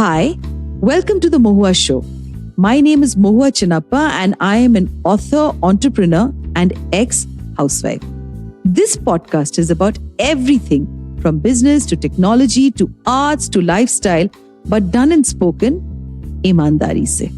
Hi, welcome to the Mohua Show. My name is Mohua Chinappa and I am an author, entrepreneur and ex-housewife. This podcast is about everything from business to technology to arts to lifestyle, but done and spoken imandari se.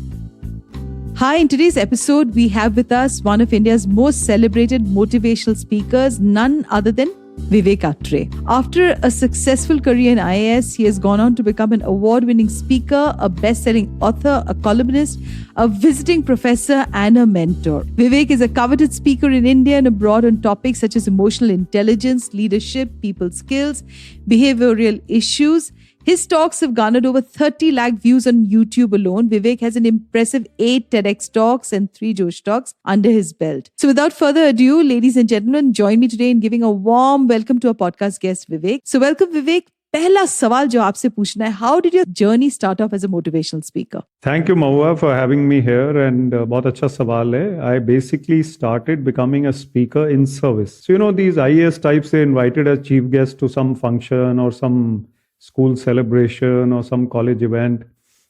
Hi, in today's episode, we have with us one of India's most celebrated motivational speakers, none other than Vivek Atray. After a successful career in IAS, he has gone on to become an award-winning speaker, a best-selling author, a columnist, a visiting professor, and a mentor. Vivek is a coveted speaker in India and abroad on topics such as emotional intelligence, leadership, people skills, behavioral issues. His talks have garnered over 30 lakh views on YouTube alone. Vivek has an impressive 8 TEDx Talks and 3 Josh Talks under his belt. So without further ado, ladies and gentlemen, join me today in giving a warm welcome to our podcast guest, Vivek. So welcome, Vivek. पहला सवाल जो आपसे पूछना है, how did your journey start off as a motivational speaker? Thank you, Mohua, for having me here. And बहुत अच्छा सवाल है. I basically started becoming a speaker in service. So, these IAS types, they invited as chief guest to some function or some school celebration or some college event.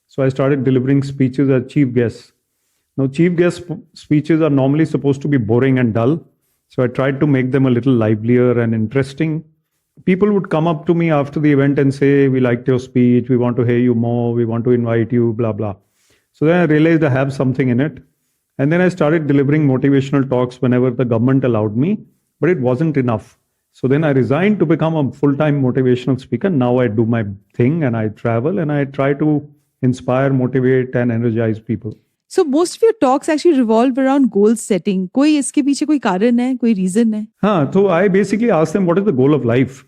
So I started delivering speeches as chief guest. Now, chief guest speeches are normally supposed to be boring and dull. So I tried to make them a little livelier and interesting. People would come up to me after the event and say, we liked your speech, we want to hear you more, we want to invite you, blah, blah. So then I realized I have something in it. And then I started delivering motivational talks whenever the government allowed me, but it wasn't enough. So then I resigned to become a full-time motivational speaker. Now I do my thing and I travel and I try to inspire, motivate and energize people. So most of your talks actually revolve around goal setting. कोई इसके पीछे कोई कारण है, कोई reason है? हाँ, so I basically ask them what is the goal of life.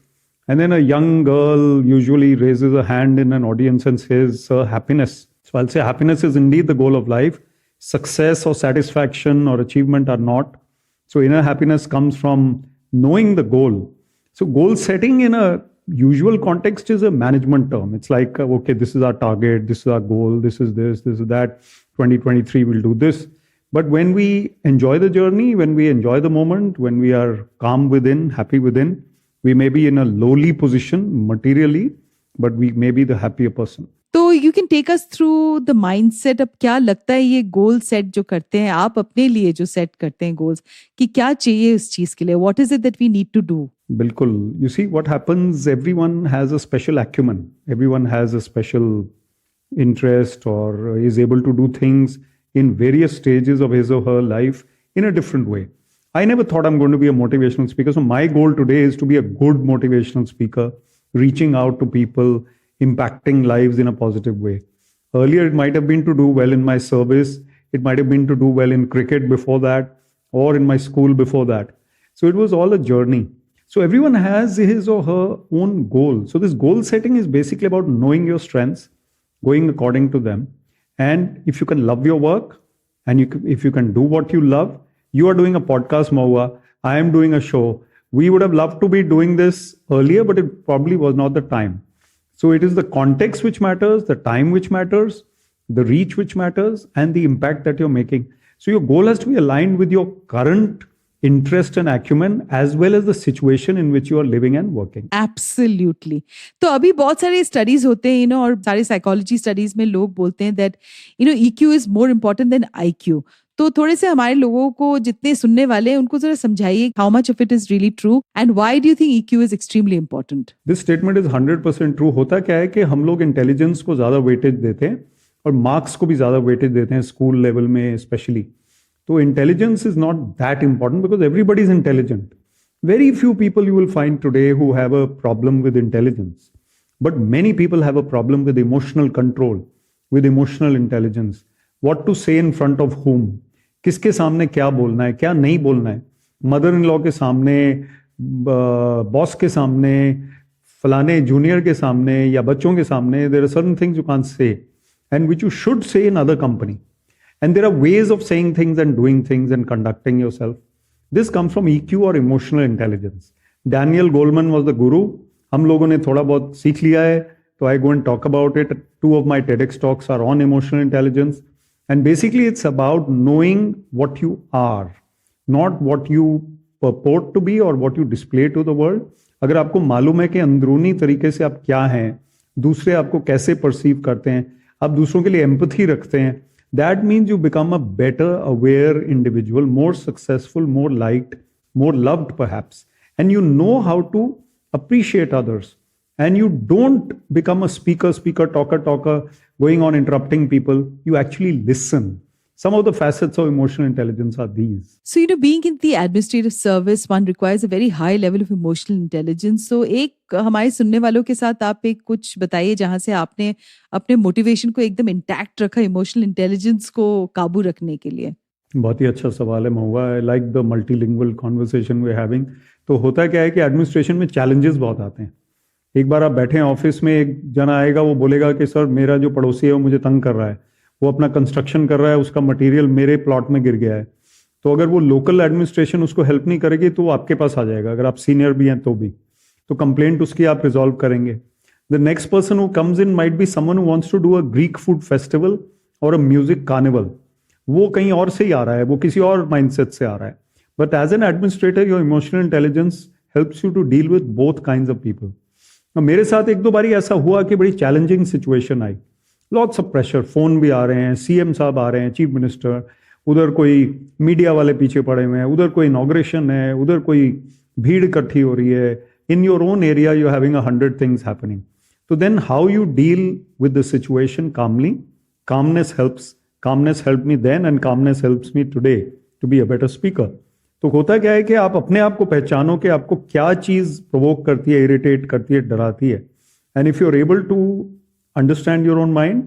And then a young girl usually raises a hand in an audience and says happiness. So I'll say happiness is indeed the goal of life. Success or satisfaction or achievement are not. So inner happiness comes from knowing the goal. So goal setting in a usual context is a management term. It's like, okay, this is our target, this is our goal, this is that, 2023 we'll do this. But when we enjoy the journey, when we enjoy the moment, when we are calm within, happy within, we may be in a lowly position materially, but we may be the happier person. तो you can take us through the mindset. अब क्या लगता है ये goal set जो करते हैं आप अपने लिए जो सेट करते हैं गोल्स कि क्या चाहिए इस चीज के लिए? What is it that we need to do? बिल्कुल. You see what happens, everyone has a special acumen. Everyone has a special interest or is able to do things in various stages of his or her life in a different way. I never thought I'm going to be a motivational speaker. So my goal today is to be a good motivational speaker, reaching out to people, impacting lives in a positive way. Earlier, it might have been to do well in my service. It might have been to do well in cricket before that, or in my school before that. So it was all a journey. So everyone has his or her own goal. So this goal setting is basically about knowing your strengths, going according to them. And if you can love your work, and if you can do what you love, you are doing a podcast, Mohua. I am doing a show. We would have loved to be doing this earlier, but it probably was not the time. So it is the context which matters, the time which matters, the reach which matters, and the impact that you're making. So your goal has to be aligned with your current interest and acumen as well as the situation in which you are living and working. Absolutely. तो अभी बहुत सारे studies होते हैं, और सारे psychology studies में लोग बोलते हैं that EQ is more important than IQ. तो थोड़े से हमारे लोगों को जितने सुनने वाले हैं उनको जरा समझाइए how much of it is really true and why do you think EQ is extremely important? This statement is 100% true. होता क्या है कि हम लोग इंटेलिजेंस को ज़्यादा वेटेज देते हैं और मार्क्स को भी ज़्यादा वेटेज देते हैं स्कूल लेवल में स्पेशली. तो intelligence is not that important because everybody is intelligent. Very few people you will find today who have a problem with intelligence. But many people have a problem with emotional control, with emotional intelligence. What to say in front of whom? किसके सामने क्या बोलना है, क्या नहीं बोलना है. Mother in law के सामने, बॉस के सामने, फलाने जूनियर के सामने या बच्चों के सामने, there are certain things you can't say and which you should say in other company. And there are ways of saying things and doing things and conducting yourself. This comes from EQ or emotional intelligence. Daniel Goleman was the guru. हम लोगों ने थोड़ा बहुत सीख लिया है, तो I go and talk about it. 2 of my TEDx talks are on emotional intelligence. And basically it's about knowing what you are, not what you purport to be or what you display to the world. अगर आपको मालूम है कि अंदरूनी तरीके से आप क्या हैं, दूसरे आपको कैसे परसीव करते हैं, आप दूसरों के लिए एम्पथी रखते हैं, that means you become a better aware individual, more successful, more liked, more loved perhaps, and you know how to appreciate others, and you don't become a speaker, talker, going on interrupting people. You actually listen. Some of the facets of emotional intelligence are these. So, being in the administrative service, one requires a very high level of emotional intelligence. So, एक हमारे सुनने वालों के साथ आप एक कुछ बताइए जहां से आपने अपने मोटिवेशन को एकदम इंटैक्ट रखा, इमोशनल इंटेलिजेंस को काबू रखने के लिए. बहुत ही अच्छा सवाल है Mahua. I like the multilingual conversation we having. तो होता क्या है कि एडमिनिस्ट्रेशन में चैलेंजेस बहुत आते हैं. एक बार आप बैठे हैं ऑफिस में, एक जना आएगा, वो बोलेगा कि सर मेरा जो पड़ोसी है वो मुझे तंग कर रहा है, वो अपना कंस्ट्रक्शन कर रहा है, उसका मटेरियल मेरे प्लॉट में गिर गया है. तो अगर वो लोकल एडमिनिस्ट्रेशन उसको हेल्प नहीं करेगी तो वो आपके पास आ जाएगा, अगर आप सीनियर भी हैं तो भी. तो कंप्लेंट उसकी आप रिजॉल्व करेंगे. The next person who comes in might be someone who wants to do a Greek food festival और अ म्यूजिक कार्निवल. वो कहीं और से ही आ रहा है, वो किसी और माइंडसेट से आ रहा है. But as an administrator your emotional intelligence helps you to deal with both kinds of people. मेरे साथ एक दो बारी ऐसा हुआ कि बड़ी चैलेंजिंग सिचुएशन आई. लॉट्स ऑफ प्रेशर, फोन भी आ रहे हैं, सीएम साहब आ रहे हैं, चीफ मिनिस्टर, उधर कोई मीडिया वाले पीछे पड़े हुए हैं, उधर कोई इनॉग्रेशन है, उधर कोई भीड़ इकट्ठी हो रही है. In your own area you having 100 things happening. तो then how you deal with the situation calmly. Calmness helps. Calmness helped me then and calmness helps me today to be a better speaker. तो होता क्या है कि आप अपने आप को पहचानो कि आपको क्या चीज प्रोवोक करती है, इरिटेट करती है, डराती है. And if you are able to understand your own mind,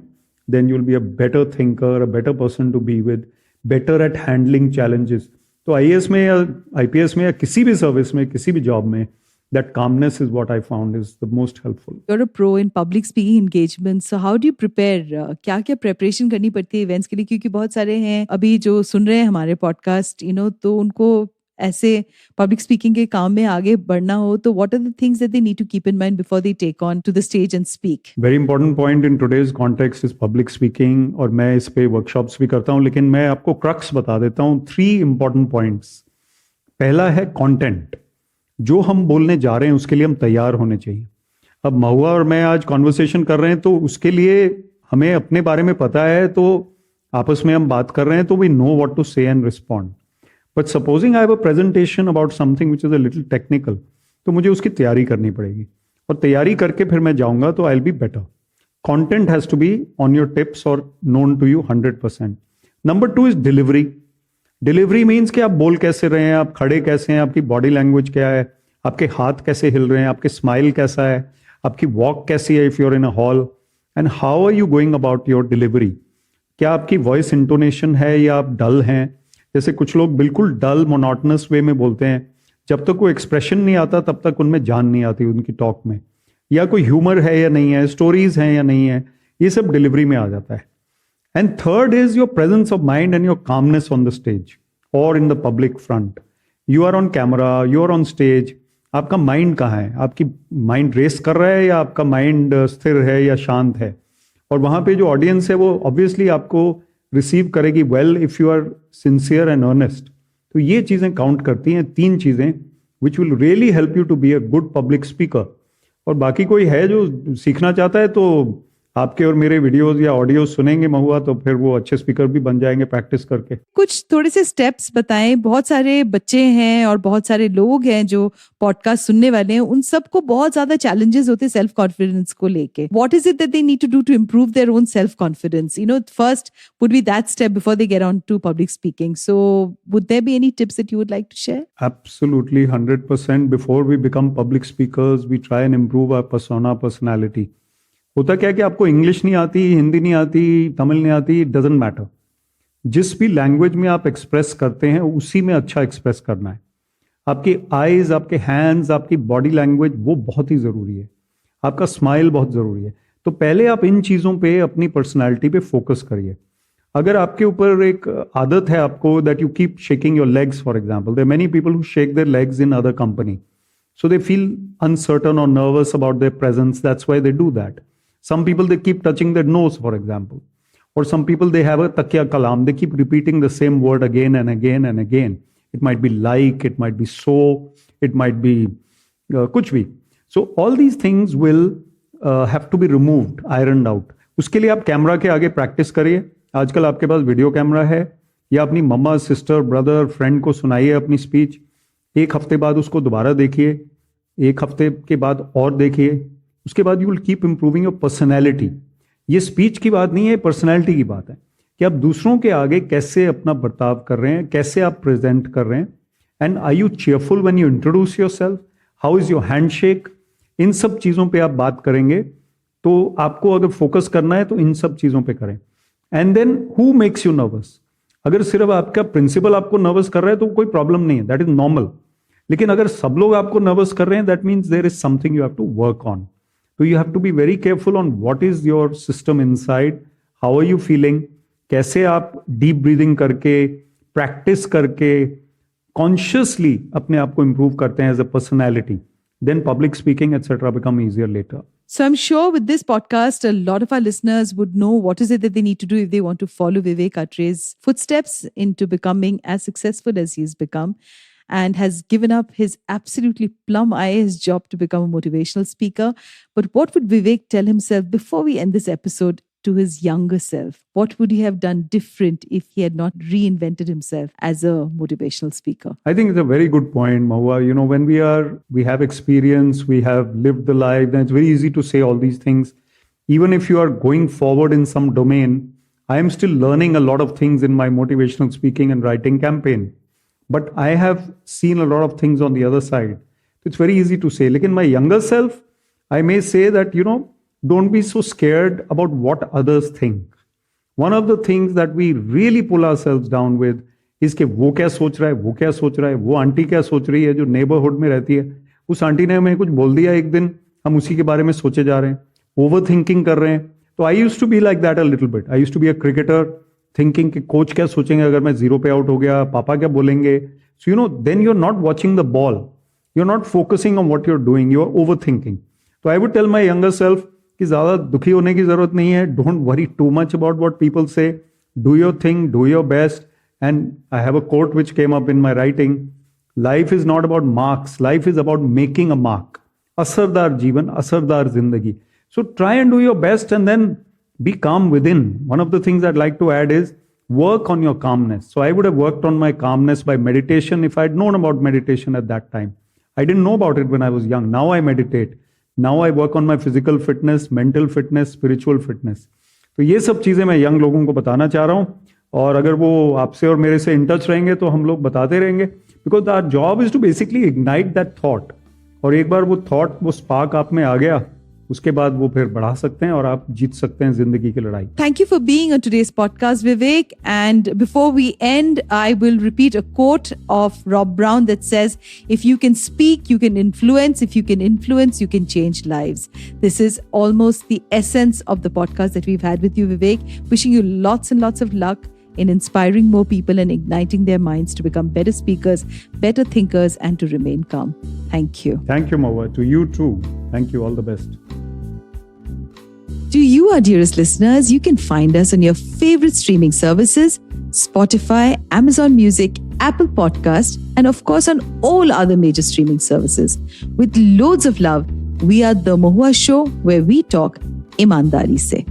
then you will be a better thinker, a better person to be with, better at handling challenges. तो आईएएस में या आईपीएस में या किसी भी सर्विस में, किसी भी जॉब में, that calmness is what I found is the most helpful. You're a pro in public speaking engagement. So how do you prepare? क्या-क्या preparation करनी पड़ती है events के लिए? क्योंकि बहुत सारे हैं अभी जो सुन रहे हैं हमारे podcast, तो उनको ऐसे public speaking के काम में आगे बढ़ना हो, तो what are the things that they need to keep in mind before they take on to the stage and speak? Very important point in today's context is public speaking, और मैं इस पे workshops भी करता हूँ, लेकिन मैं आपको crux बता देता हूँ. 3 important points. पहला है content. जो हम बोलने जा रहे हैं उसके लिए हम तैयार होने चाहिए. अब महुआ और मैं आज कॉन्वर्सेशन कर रहे हैं तो उसके लिए हमें अपने बारे में पता है, तो आपस में हम बात कर रहे हैं तो वी नो व्हाट टू से and respond. But supposing I have a presentation about something which is a little technical, तो मुझे उसकी तैयारी करनी पड़ेगी, और तैयारी करके फिर मैं जाऊंगा तो I will be better. Content has to be on your tips और known to you 100%. Number 2 is delivery. Delivery means कि आप बोल कैसे रहे हैं, आप खड़े कैसे हैं, आपकी बॉडी लैंग्वेज क्या है, आपके हाथ कैसे हिल रहे हैं, आपके स्माइल कैसा है, आपकी वॉक कैसी है if you are in a hall, and how are you going about your delivery. क्या आपकी वॉइस इंटोनेशन है या आप डल हैं. जैसे कुछ लोग बिल्कुल डल मोनोटनस वे में बोलते हैं, जब तक कोई एक्सप्रेशन नहीं आता तब तक उनमें जान नहीं आती उनकी टॉक में, या कोई ह्यूमर है या नहीं है, स्टोरीज हैं या नहीं है, ये सब डिलीवरी में आ जाता है. And third is your presence of mind and your calmness on the stage or in the public front. You are on camera, you are on stage. आपका माइंड कहाँ है, आपकी माइंड रेस कर रहा है या आपका माइंड स्थिर है या शांत है. और वहाँ पे जो ऑडियंस है वो ऑब्वियसली आपको रिसीव करेगी well if you are sincere and earnest. तो ये चीज़ें काउंट करती हैं, 3 चीज़ें which will really help you to be a good public speaker. और बाकी कोई है जो सीखना चाहता है तो आपके और मेरे वीडियोस या ऑडियो सुनेंगे महुआ, तो फिर वो अच्छे स्पीकर भी बन जाएंगे प्रैक्टिस करके. कुछ थोड़े से स्टेप्स बताएं. बहुत सारे बच्चे हैं और बहुत सारे लोग हैं जो पॉडकास्ट सुनने वाले हैं, उन सबको बहुत ज्यादा चैलेंजेस होते हैं सेल्फ कॉन्फिडेंस को लेके. What is it that they need to do to improve their own self confidence? First would be that step before they get on to public speaking. So would there be any tips that you would like to share? Absolutely, 100%. Before we become public speakers, we try and improve our persona, personality. होता क्या है कि आपको English नहीं आती, हिंदी नहीं आती, तमिल नहीं आती, इट डजंट मैटर. जिस भी लैंग्वेज में आप एक्सप्रेस करते हैं उसी में अच्छा एक्सप्रेस करना है. आपकी आईज, आपके हैंड्स, आपकी बॉडी लैंग्वेज वो बहुत ही ज़रूरी है. आपका स्माइल बहुत ज़रूरी है. तो पहले आप इन चीज़ों पे, अपनी पर्सनैलिटी पे फोकस करिए. अगर आपके ऊपर एक आदत है आपको that you keep shaking your legs, for example, there many people who shake their legs in other company, so they feel uncertain और nervous about their presence, that's why they do that. Some people, they keep touching their nose, for example. Or some people, they have a takya kalam. They keep repeating the same word again and again and again. It might be like, it might be so, it might be kuch bhi. So all these things will have to be removed, ironed out. उसके लिए आप camera के आगे practice करिए। आजकल आपके पास video camera है, या अपनी मम्मा, सिस्टर, ब्रदर, फ्रेंड को सुनाइए अपनी स्पीच। एक हफ्ते बाद उसको दोबारा देखिए, एक हफ्ते के बाद और देखिए। उसके बाद you will keep improving your personality. ये स्पीच की बात नहीं है, पर्सनैलिटी की बात है कि आप दूसरों के आगे कैसे अपना बर्ताव कर रहे हैं, कैसे आप प्रेजेंट कर रहे हैं। And are you cheerful when you introduce yourself, how is your handshake. इन सब चीज़ों पे आप बात करेंगे तो आपको अगर फोकस करना है तो इन सब चीज़ों पे करें। And then who makes you nervous. अगर सिर्फ आपका प्रिंसिपल आपको नर्वस कर रहा है तो कोई प्रॉब्लम नहीं है, दैट इज नॉर्मल। लेकिन अगर सब लोग आपको नर्वस कर रहे हैं, that means there is something you have to work on. तो you have to be very careful on what is your system inside, how are you feeling. कैसे आप डीप ब्रीदिंग करके, प्रैक्टिस करके, कॉन्शियसली अपने आप को इंप्रूव करते हैं as a personality, then public speaking, etc. become easier later. So I'm sure with this podcast, a lot of our listeners would know what is it that they need to do if they want to follow Vivek Atray's footsteps into becoming as successful as he's become, and has given up his absolutely plum IAS job to become a motivational speaker. But what would Vivek tell himself before we end this episode to his younger self? What would he have done different if he had not reinvented himself as a motivational speaker? I think it's a very good point, Mohua. You know, when we have experience, we have lived the life, then it's very easy to say all these things. Even if you are going forward in some domain, I am still learning a lot of things in my motivational speaking and writing campaign. But I have seen a lot of things on the other side. It's very easy to say. Like in my younger self, I may say that, you know, don't be so scared about what others think. One of the things that we really pull ourselves down with is कि वो क्या सोच रहा है, वो क्या सोच रहा है, वो आंटी क्या सोच रही है जो नेबरहुड में रहती है, उस आंटी ने हमें कुछ बोल दिया एक दिन, हम उसी के बारे में सोचे जा रहे हैं, ओवर थिंकिंग कर रहे हैं। तो I used to be like that a little bit. I used to be a cricketer, thinking कि कोच क्या सोचेंगे अगर मैं 0 पे आउट हो गया, पापा क्या बोलेंगे। So you know, then you are not watching the ball, you are not focusing on what you are doing, you are over thinking. तो I would tell my younger self कि ज्यादा दुखी होने की जरूरत नहीं है। Don't worry too much about what people say, do your thing, do your best. And I have a quote which came up in my writing, life is not about marks, life is about making a mark. असरदार जीवन, असरदार जिंदगी। So try and do your best and then be calm within. One of the things I'd like to add is work on your calmness. So I would have worked on my calmness by meditation if I'd known about meditation at that time. I didn't know about it when I was young. Now I meditate. Now I work on my physical fitness, mental fitness, spiritual fitness. तो ये सब चीज़ें मैं young लोगों को बताना चाह रहा हूँ, और अगर वो आपसे और मेरे से इन टच रहेंगे तो हम लोग बताते रहेंगे, because our job is to basically ignite that thought. और एक बार वो थॉट, वो स्पार्क आप में आ गया, उसके बाद वो फिर बढ़ा सकते हैं और आप जीत सकते हैं जिंदगी की लड़ाई। Thank you for being on today's podcast, Vivek. And before we end, I will repeat a quote of Rob Brown that says, if you can speak, you can influence. If you can influence, you can change lives. This is almost the essence of the podcast that we've had with you, Vivek. Wishing you lots and lots of luck in inspiring more people and igniting their minds to become better speakers, better thinkers, and to remain calm. Thank you. Thank you, Mohua. To you too. Thank you. All the best. To you, our dearest listeners, you can find us on your favorite streaming services, Spotify, Amazon Music, Apple Podcast, and of course on all other major streaming services. With loads of love, we are The Mohua Show, where we talk imandari se.